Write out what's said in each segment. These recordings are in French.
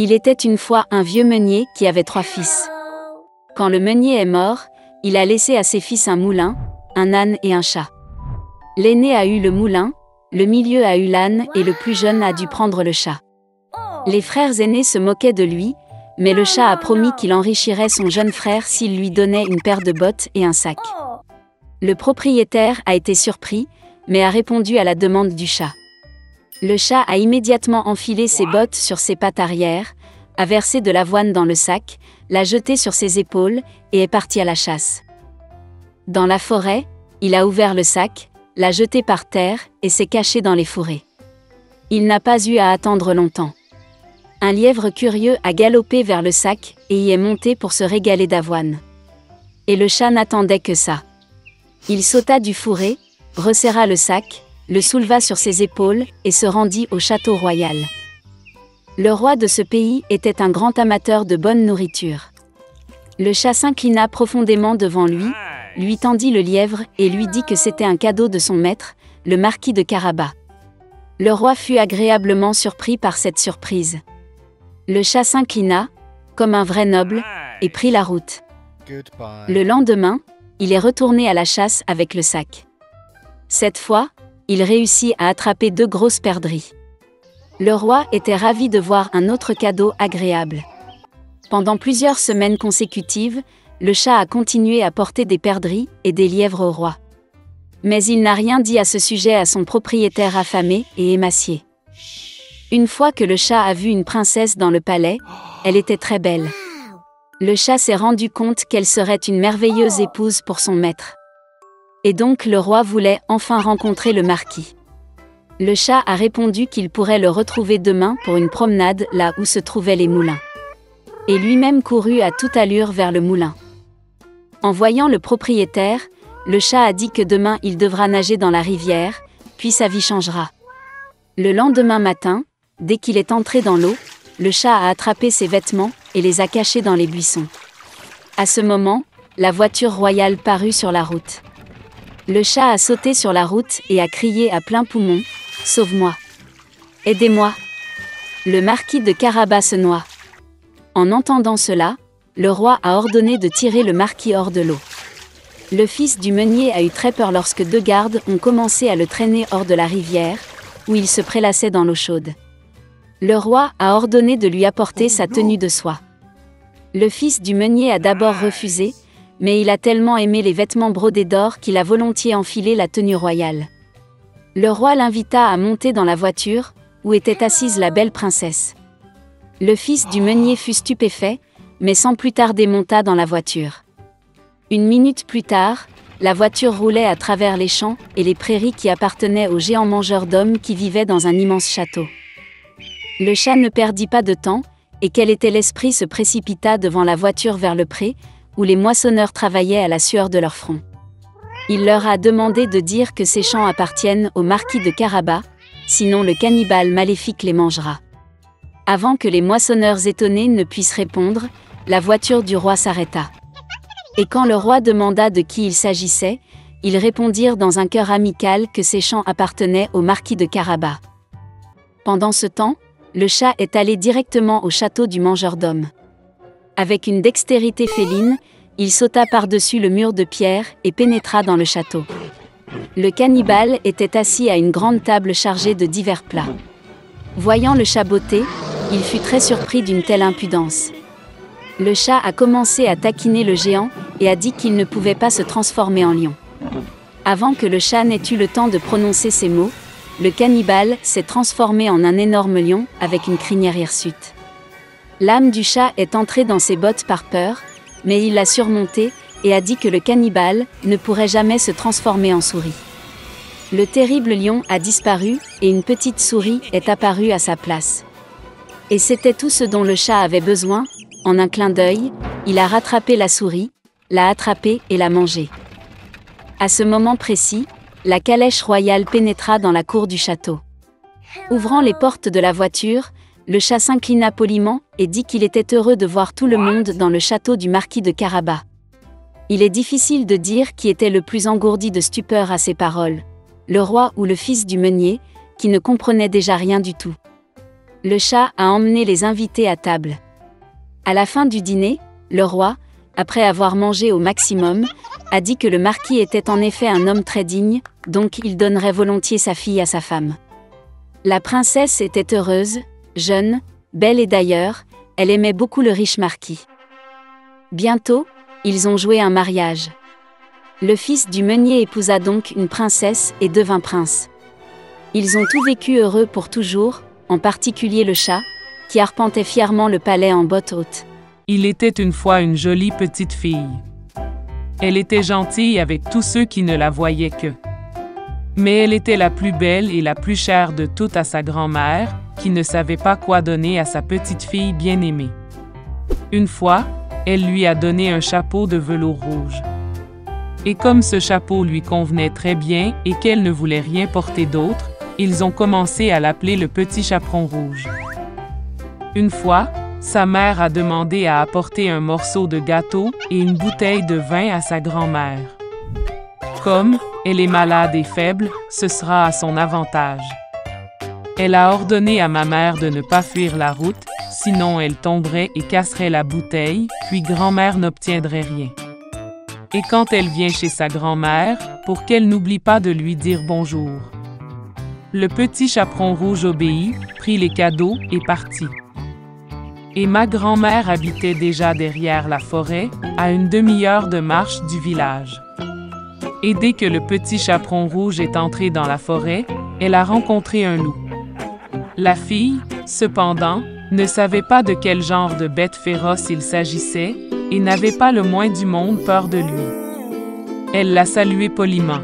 Il était une fois un vieux meunier qui avait 3 fils. Quand le meunier est mort, il a laissé à ses fils un moulin, un âne et un chat. L'aîné a eu le moulin, le milieu a eu l'âne et le plus jeune a dû prendre le chat. Les frères aînés se moquaient de lui, mais le chat a promis qu'il enrichirait son jeune frère s'il lui donnait une paire de bottes et un sac. Le propriétaire a été surpris, mais a répondu à la demande du chat. Le chat a immédiatement enfilé ses bottes sur ses pattes arrière, a versé de l'avoine dans le sac, l'a jeté sur ses épaules et est parti à la chasse. Dans la forêt, il a ouvert le sac, l'a jeté par terre et s'est caché dans les fourrés. Il n'a pas eu à attendre longtemps. Un lièvre curieux a galopé vers le sac et y est monté pour se régaler d'avoine. Et le chat n'attendait que ça. Il sauta du fourré, resserra le sac, le souleva sur ses épaules et se rendit au château royal. Le roi de ce pays était un grand amateur de bonne nourriture. Le chat s'inclina profondément devant lui tendit le lièvre et lui dit que c'était un cadeau de son maître, le marquis de Carabas. Le roi fut agréablement surpris par cette surprise. Le chat s'inclina, comme un vrai noble, et prit la route. Le lendemain, il est retourné à la chasse avec le sac. Cette fois, il réussit à attraper 2 grosses perdrix. Le roi était ravi de voir un autre cadeau agréable. Pendant plusieurs semaines consécutives, le chat a continué à porter des perdrix et des lièvres au roi. Mais il n'a rien dit à ce sujet à son propriétaire affamé et émacié. Une fois que le chat a vu une princesse dans le palais, elle était très belle. Le chat s'est rendu compte qu'elle serait une merveilleuse épouse pour son maître. Et donc le roi voulait enfin rencontrer le marquis. Le chat a répondu qu'il pourrait le retrouver demain pour une promenade là où se trouvaient les moulins. Et lui-même courut à toute allure vers le moulin. En voyant le propriétaire, le chat a dit que demain il devra nager dans la rivière, puis sa vie changera. Le lendemain matin, dès qu'il est entré dans l'eau, le chat a attrapé ses vêtements et les a cachés dans les buissons. À ce moment, la voiture royale parut sur la route. Le chat a sauté sur la route et a crié à plein poumon « Sauve-moi! Aidez-moi! Le marquis de Carabas se noie !» En entendant cela, le roi a ordonné de tirer le marquis hors de l'eau. Le fils du meunier a eu très peur lorsque 2 gardes ont commencé à le traîner hors de la rivière, où il se prélassait dans l'eau chaude. Le roi a ordonné de lui apporter sa tenue de soie. Le fils du meunier a d'abord refusé, mais il a tellement aimé les vêtements brodés d'or qu'il a volontiers enfilé la tenue royale. Le roi l'invita à monter dans la voiture, où était assise la belle princesse. Le fils du meunier fut stupéfait, mais sans plus tarder monta dans la voiture. 1 minute plus tard, la voiture roulait à travers les champs et les prairies qui appartenaient aux géants mangeurs d'hommes qui vivaient dans un immense château. Le chat ne perdit pas de temps, et quel était l'esprit se précipita devant la voiture vers le pré, où les moissonneurs travaillaient à la sueur de leur front. Il leur a demandé de dire que ces champs appartiennent au marquis de Carabas, sinon le cannibale maléfique les mangera. Avant que les moissonneurs étonnés ne puissent répondre, la voiture du roi s'arrêta. Et quand le roi demanda de qui il s'agissait, ils répondirent dans un chœur amical que ces champs appartenaient au marquis de Carabas. Pendant ce temps, le chat est allé directement au château du mangeur d'hommes. Avec une dextérité féline, il sauta par-dessus le mur de pierre et pénétra dans le château. Le cannibale était assis à une grande table chargée de divers plats. Voyant le chat botter, il fut très surpris d'une telle impudence. Le chat a commencé à taquiner le géant et a dit qu'il ne pouvait pas se transformer en lion. Avant que le chat n'ait eu le temps de prononcer ces mots, le cannibale s'est transformé en un énorme lion avec une crinière hirsute. L'âme du chat est entrée dans ses bottes par peur, mais il l'a surmontée et a dit que le cannibale ne pourrait jamais se transformer en souris. Le terrible lion a disparu et une petite souris est apparue à sa place. Et c'était tout ce dont le chat avait besoin. En un clin d'œil, il a rattrapé la souris, l'a attrapée et l'a mangée. À ce moment précis, la calèche royale pénétra dans la cour du château. Ouvrant les portes de la voiture, le chat s'inclina poliment et dit qu'il était heureux de voir tout le monde dans le château du marquis de Carabas. Il est difficile de dire qui était le plus engourdi de stupeur à ces paroles, le roi ou le fils du meunier, qui ne comprenait déjà rien du tout. Le chat a emmené les invités à table. À la fin du dîner, le roi, après avoir mangé au maximum, a dit que le marquis était en effet un homme très digne, donc il donnerait volontiers sa fille à sa femme. La princesse était heureuse, jeune, belle et d'ailleurs, elle aimait beaucoup le riche marquis. Bientôt, ils ont joué un mariage. Le fils du meunier épousa donc une princesse et devint prince. Ils ont tous vécu heureux pour toujours, en particulier le chat, qui arpentait fièrement le palais en bottes hautes. Il était une fois une jolie petite fille. Elle était gentille avec tous ceux qui ne la voyaient que. Mais elle était la plus belle et la plus chère de toutes à sa grand-mère, qui ne savait pas quoi donner à sa petite fille bien-aimée. Une fois, elle lui a donné un chapeau de velours rouge. Et comme ce chapeau lui convenait très bien et qu'elle ne voulait rien porter d'autre, ils ont commencé à l'appeler le petit chaperon rouge. Une fois, sa mère a demandé à apporter un morceau de gâteau et une bouteille de vin à sa grand-mère. Comme elle est malade et faible, ce sera à son avantage. Elle a ordonné à ma mère de ne pas fuir la route, sinon elle tomberait et casserait la bouteille, puis grand-mère n'obtiendrait rien. Et quand elle vient chez sa grand-mère, pour qu'elle n'oublie pas de lui dire bonjour. Le petit chaperon rouge obéit, prit les cadeaux et partit. Et ma grand-mère habitait déjà derrière la forêt, à une demi-heure de marche du village. Et dès que le petit chaperon rouge est entré dans la forêt, elle a rencontré un loup. La fille, cependant, ne savait pas de quel genre de bête féroce il s'agissait, et n'avait pas le moins du monde peur de lui. Elle l'a salué poliment.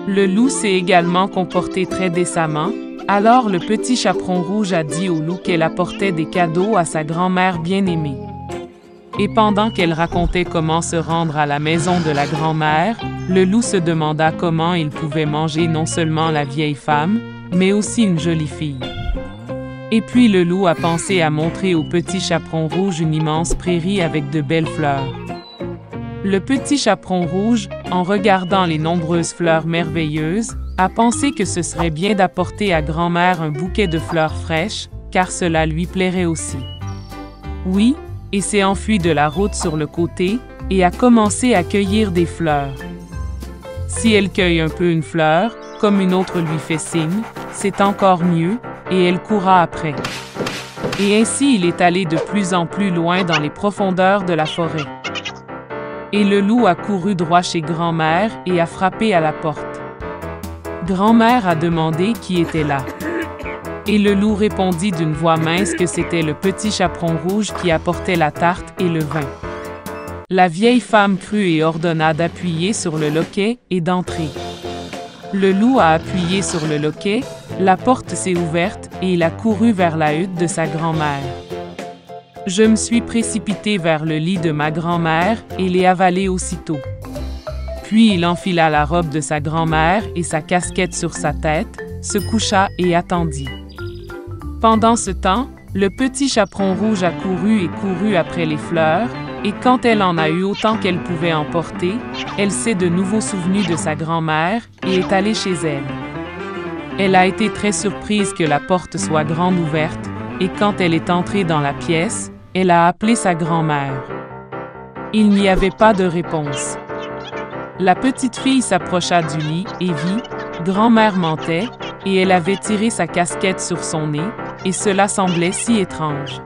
Le loup s'est également comporté très décemment, alors le petit chaperon rouge a dit au loup qu'elle apportait des cadeaux à sa grand-mère bien-aimée. Et pendant qu'elle racontait comment se rendre à la maison de la grand-mère, le loup se demanda comment il pouvait manger non seulement la vieille femme, mais aussi une jolie fille. Et puis le loup a pensé à montrer au petit chaperon rouge une immense prairie avec de belles fleurs. Le petit chaperon rouge, en regardant les nombreuses fleurs merveilleuses, a pensé que ce serait bien d'apporter à grand-mère un bouquet de fleurs fraîches, car cela lui plairait aussi. Oui, et s'est enfui de la route sur le côté, et a commencé à cueillir des fleurs. Si elle cueille un peu une fleur, comme une autre lui fait signe, c'est encore mieux, et elle courra après. Et ainsi il est allé de plus en plus loin dans les profondeurs de la forêt. Et le loup a couru droit chez grand-mère et a frappé à la porte. Grand-mère a demandé qui était là. Et le loup répondit d'une voix mince que c'était le petit chaperon rouge qui apportait la tarte et le vin. La vieille femme crut et ordonna d'appuyer sur le loquet et d'entrer. Le loup a appuyé sur le loquet, la porte s'est ouverte et il a couru vers la hutte de sa grand-mère. Je me suis précipité vers le lit de ma grand-mère et l'ai avalé aussitôt. Puis il enfila la robe de sa grand-mère et sa casquette sur sa tête, se coucha et attendit. Pendant ce temps, le petit chaperon rouge a couru après les fleurs, et quand elle en a eu autant qu'elle pouvait en porter, elle s'est de nouveau souvenue de sa grand-mère et est allée chez elle. Elle a été très surprise que la porte soit grande ouverte, et quand elle est entrée dans la pièce, elle a appelé sa grand-mère. Il n'y avait pas de réponse. La petite fille s'approcha du lit et vit, grand-mère mentait, et elle avait tiré sa casquette sur son nez, et cela semblait si étrange.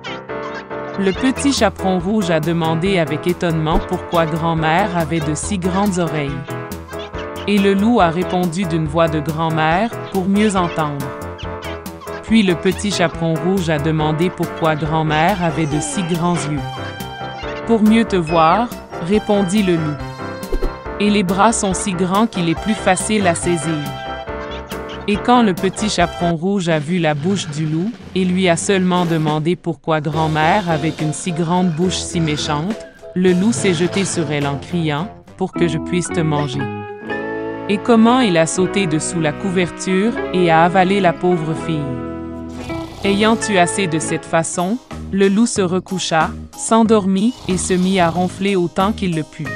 Le petit chaperon rouge a demandé avec étonnement pourquoi grand-mère avait de si grandes oreilles. Et le loup a répondu d'une voix de grand-mère pour mieux entendre. Puis le petit chaperon rouge a demandé pourquoi grand-mère avait de si grands yeux. Pour mieux te voir, répondit le loup. Et les bras sont si grands qu'il est plus facile à saisir. Et quand le petit chaperon rouge a vu la bouche du loup, et lui a seulement demandé pourquoi grand-mère avait une si grande bouche si méchante, le loup s'est jeté sur elle en criant « Pour que je puisse te manger ». Et comment il a sauté dessous la couverture et a avalé la pauvre fille. Ayant eu assez de cette façon, le loup se recoucha, s'endormit et se mit à ronfler autant qu'il le put.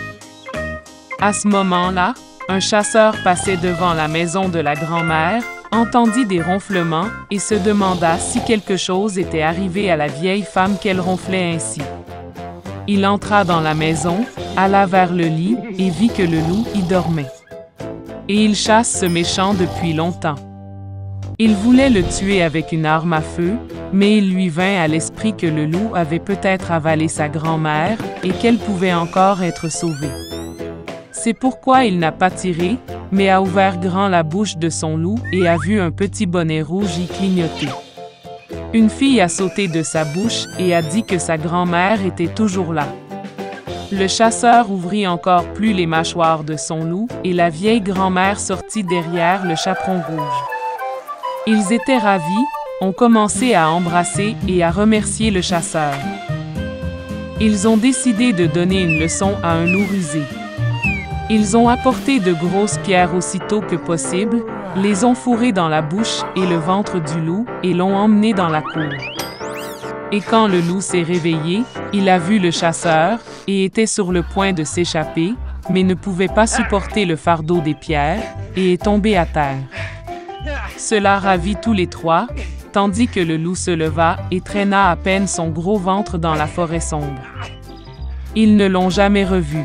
À ce moment-là, un chasseur passait devant la maison de la grand-mère, entendit des ronflements et se demanda si quelque chose était arrivé à la vieille femme qu'elle ronflait ainsi. Il entra dans la maison, alla vers le lit et vit que le loup y dormait. Et il chasse ce méchant depuis longtemps. Il voulait le tuer avec une arme à feu, mais il lui vint à l'esprit que le loup avait peut-être avalé sa grand-mère et qu'elle pouvait encore être sauvée. C'est pourquoi il n'a pas tiré, mais a ouvert grand la bouche de son loup et a vu un petit bonnet rouge y clignoter. Une fille a sauté de sa bouche et a dit que sa grand-mère était toujours là. Le chasseur ouvrit encore plus les mâchoires de son loup et la vieille grand-mère sortit derrière le chaperon rouge. Ils étaient ravis, ont commencé à embrasser et à remercier le chasseur. Ils ont décidé de donner une leçon à un loup rusé. Ils ont apporté de grosses pierres aussitôt que possible, les ont fourrées dans la bouche et le ventre du loup et l'ont emmené dans la cour. Et quand le loup s'est réveillé, il a vu le chasseur et était sur le point de s'échapper, mais ne pouvait pas supporter le fardeau des pierres et est tombé à terre. Cela ravit tous les trois, tandis que le loup se leva et traîna à peine son gros ventre dans la forêt sombre. Ils ne l'ont jamais revu.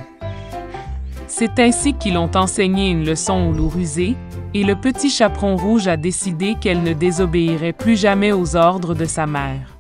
C'est ainsi qu'ils ont enseigné une leçon au loup rusé, et le petit chaperon rouge a décidé qu'elle ne désobéirait plus jamais aux ordres de sa mère.